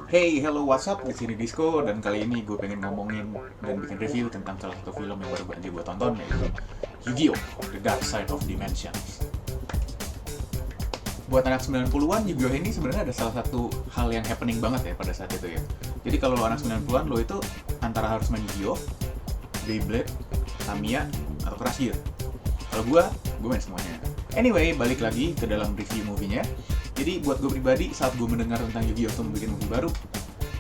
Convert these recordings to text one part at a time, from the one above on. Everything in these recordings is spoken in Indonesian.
Hey, hello, what's up? Di sini Disco dan kali ini gue pengen ngomongin dan bikin review tentang salah satu film yang baru aja gue tonton, yaitu Yu-Gi-Oh! The Dark Side of Dimensions. Buat anak 90-an, Yu-Gi-Oh! Ini sebenarnya ada salah satu hal yang happening banget ya pada saat itu ya. Jadi kalau lo anak 90-an, lo itu antara harus main Yu-Gi-Oh!, Beyblade, Tamiya, atau Crush Gear. Kalau gue main semuanya. Anyway, balik lagi ke dalam review movie-nya. Jadi buat gue pribadi, saat gue mendengar tentang Yu-Gi-Oh! Tuh bikin movie baru,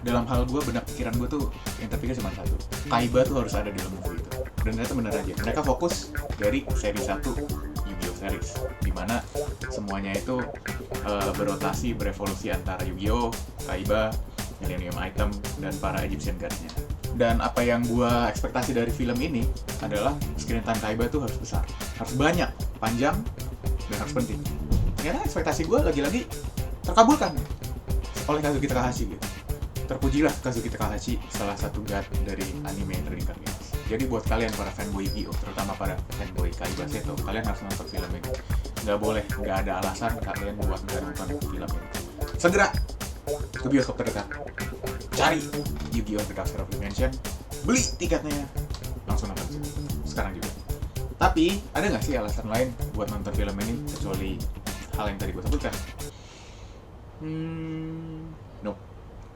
dalam hal gue, benak pikiran gue tuh yang terpikir cuma satu, Kaiba tuh harus ada di dalam movie itu. Dan ternyata bener aja, mereka fokus dari seri 1 Yu-Gi-Oh! Series, dimana semuanya itu berotasi, berevolusi antara Yu-Gi-Oh!, Kaiba, Millennium Item, dan para Egyptian Gods-nya. Dan apa yang gue ekspektasi dari film ini adalah screen time Kaiba tuh harus besar, harus banyak, panjang, dan harus penting. Ternyata ekspektasi gue lagi-lagi terkabulkan oleh Kazuki Takahashi gitu. Terpujilah Kazuki Takahashi, salah satu god dari anime Trading Card Games. Jadi buat kalian para fanboy Yu-Gi-Oh!, terutama para fanboy Kaiba Seto, kalian harus nonton film ini. Nggak boleh, nggak ada alasan kalian buat nggak nonton film ini. Segera ke bioskop terdekat, cari Yu-Gi-Oh! The Dark Side of Dimension, beli tiketnya, langsung nonton sekarang juga. Tapi ada nggak sih alasan lain buat nonton film ini kecuali hal yang tadi gue sebutkan? No.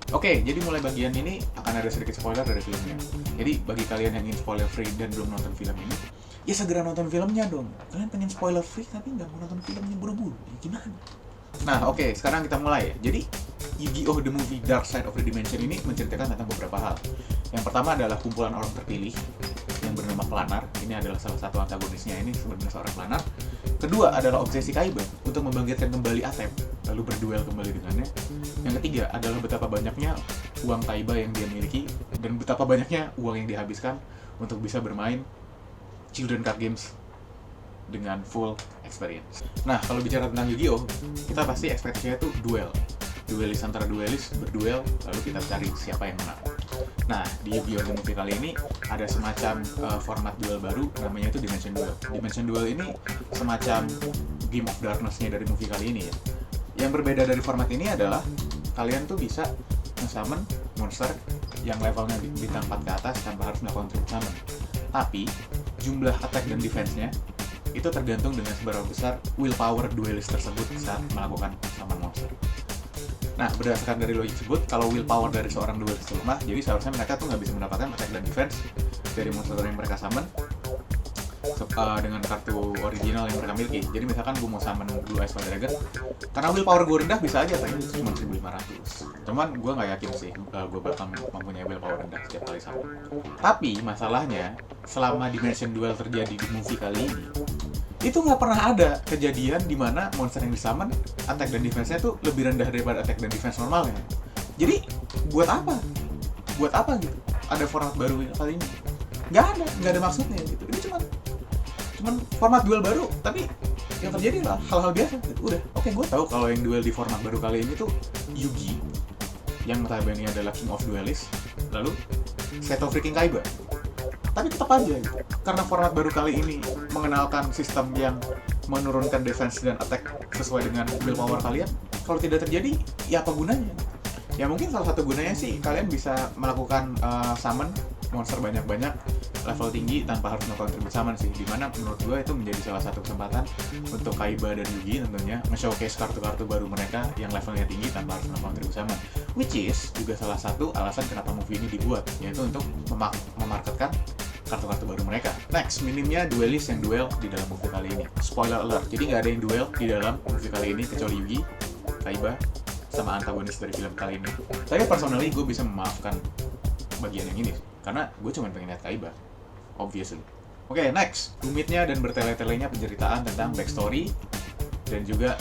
Oke, jadi mulai bagian ini akan ada sedikit spoiler dari filmnya. Jadi bagi kalian yang ingin spoiler free dan belum nonton film ini, ya segera nonton filmnya dong. Kalian pengen spoiler free tapi nggak mau nonton filmnya buru-buru, ya gimana? Nah oke, sekarang kita mulai ya. Jadi Yu-Gi-Oh! The Movie Dark Side of the Dimension ini menceritakan tentang beberapa hal. Yang pertama adalah kumpulan orang terpilih yang bernama Planar. Ini adalah salah satu antagonisnya, ini sebenarnya seorang Planar. Kedua adalah obsesi Kaiba untuk membangkitkan kembali Atem, lalu berduel kembali dengannya. Yang ketiga adalah betapa banyaknya uang Kaiba yang dia miliki dan betapa banyaknya uang yang dihabiskan untuk bisa bermain Children Card Games dengan full experience. Nah, kalau bicara tentang Yu-Gi-Oh!, kita pasti ekspektasinya itu duel. Duelis antara duelis berduel, lalu kita cari siapa yang menang. Nah, di Yu-Gi-Oh! The Movie kali ini ada semacam format duel baru, namanya itu Dimension Duel. Dimension Duel ini semacam Game of Darkness-nya dari movie kali ini ya. Yang berbeda dari format ini adalah kalian tuh bisa nge-summon monster yang levelnya bintang 4 ke atas tanpa harus melakukan trip summon. Tapi, jumlah attack dan defense-nya itu tergantung dengan seberapa besar willpower duelis tersebut saat melakukan summon monster. Nah, berdasarkan dari logik tersebut, kalau willpower dari seorang duelis lemah, jadi seharusnya mereka tuh nggak bisa mendapatkan attack dan defense dari monster yang mereka summon dengan kartu original yang mereka miliki. Jadi misalkan gue mau summon Blue Eyes Dragon, karena willpower gue rendah bisa aja, tapi itu cuma 1500. Cuman gue nggak yakin sih gue bakal mempunyai willpower rendah setiap kali summon. Tapi masalahnya, selama Dimension Duel terjadi di movie kali ini, itu nggak pernah ada kejadian di mana monster yang disummon attack dan defense-nya tuh lebih rendah daripada attack dan defense normalnya. Jadi buat apa? Buat apa gitu? Ada format baru kali ini? Nggak ada maksudnya gitu. Ini cuman format duel baru, tapi yang terjadi lah hal-hal biasa gitu. Udah, oke, gue tahu kalau yang duel di format baru kali ini tuh Yugi, yang notabene adalah King of Duelist, lalu Seto freaking Kaiba. Tapi tetap aja gitu, karena format baru kali ini mengenalkan sistem yang menurunkan defense dan attack sesuai dengan willpower kalian, kalau tidak terjadi, ya apa gunanya? Ya mungkin salah satu gunanya sih kalian bisa melakukan summon monster banyak-banyak level tinggi tanpa harus melakukan tribute summon sih, dimana menurut gue itu menjadi salah satu kesempatan untuk Kaiba dan Yugi tentunya nge-showcase kartu-kartu baru mereka yang levelnya tinggi tanpa harus melakukan tribute summon, which is juga salah satu alasan kenapa movie ini dibuat, yaitu untuk memarketkan kartu-kartu baru mereka. Next, minimnya duelis yang duel di dalam movie kali ini. Spoiler alert, jadi nggak ada yang duel di dalam movie kali ini kecuali Yugi, Kaiba, sama antagonis dari film kali ini. Saya personally gue bisa memaafkan bagian yang ini karena gue cuma pengen lihat Kaiba, obviously. Oke, next, rumitnya dan bertele-telenya penceritaan tentang backstory dan juga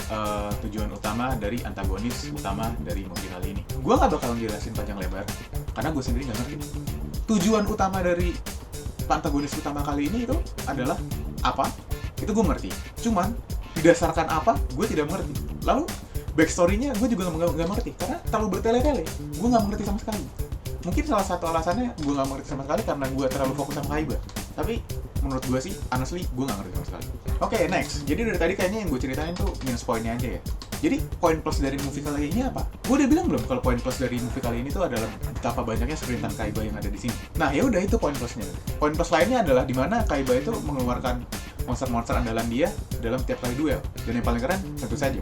tujuan utama dari antagonis utama dari movie kali ini. Gue nggak bakal ngejelasin panjang lebar karena gue sendiri nggak ngerti tujuan utama dari antagonis utama kali ini itu adalah apa. Itu gue ngerti, cuman didasarkan apa gue tidak mengerti. Lalu backstory-nya gue juga nggak mengerti karena terlalu bertele-tele, gue nggak mengerti sama sekali. Mungkin salah satu alasannya gue nggak mengerti sama sekali karena gue terlalu fokus sama Kaiba. Tapi menurut gue sih, honestly, gue gak ngerti sama sekali. Oke, next. Jadi dari tadi kayaknya yang gue ceritain tuh minus poinnya aja ya. Jadi poin plus dari movie kali ini apa? Gue udah bilang belum kalau poin plus dari movie kali ini tuh adalah betapa banyaknya sprintan Kaiba yang ada di sini. Nah ya udah itu poin plusnya. Poin plus lainnya adalah dimana Kaiba itu mengeluarkan monster-monster andalan dia dalam tiap kali duel. Dan yang paling keren tentu saja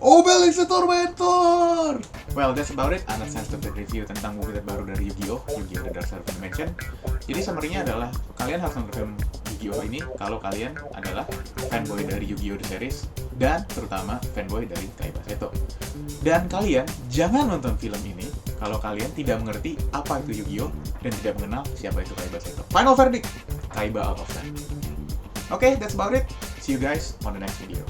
Obelix the Tormentor! Well, that's about it. Anak sensitive review tentang movie terbaru dari Yu-Gi-Oh! Yu-Gi-Oh! The Dark Side of the Dimension. Jadi summary-nya adalah kalian harus nonton film Yu-Gi-Oh! Ini kalau kalian adalah fanboy dari Yu-Gi-Oh! The Series dan terutama fanboy dari Kaiba Seto. Dan kalian jangan nonton film ini kalau kalian tidak mengerti apa itu Yu-Gi-Oh! Dan tidak mengenal siapa itu Kaiba Seto. Final verdict, Kaiba out of 10. Okay, that's about it. See you guys on the next video.